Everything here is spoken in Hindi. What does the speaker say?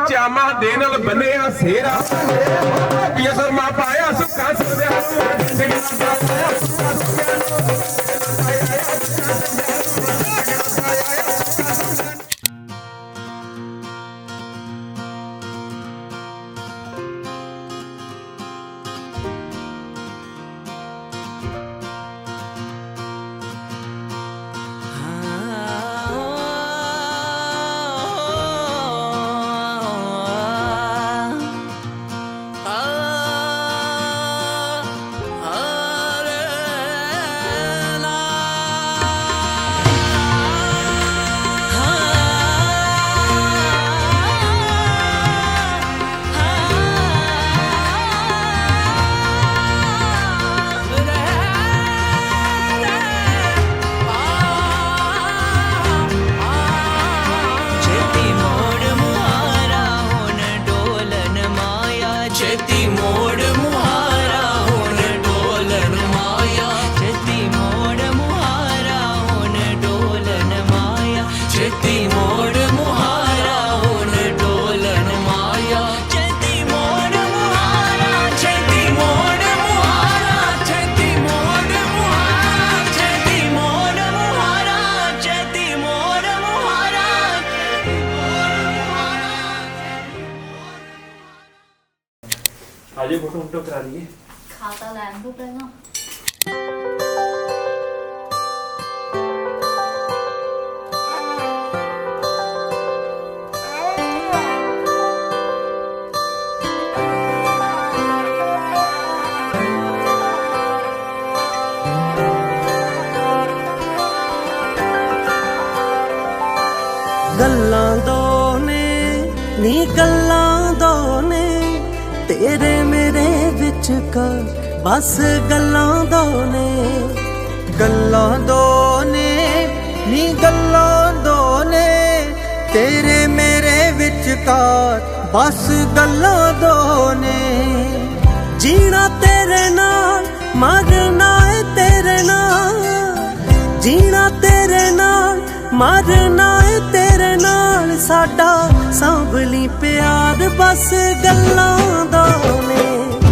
ਚਾਮਾ ਦੇ ਨਾਲ ਬੰਨਿਆ ਸੇਰਾ ਪਿਆ ਸਰਮਾ ਪਾਇਆ ਸੁੱਕਾ ਸੁਦਿਆ आजे फोटो वोटो करा लिए खाता लैन दो पहला गल्लां दो ने नी गल्लां दो ने तेरे मेरे विच का बस गल्लां दो ने नी गल्लां दो ने तेरे मेरे विच का बस गल्लां दो ने जीना तेरे नाल मरना है तेरे नाल जीना तेरे नाल मरना है तेरे नाल साडा सांभली प्यार बस गल्लां दो ने।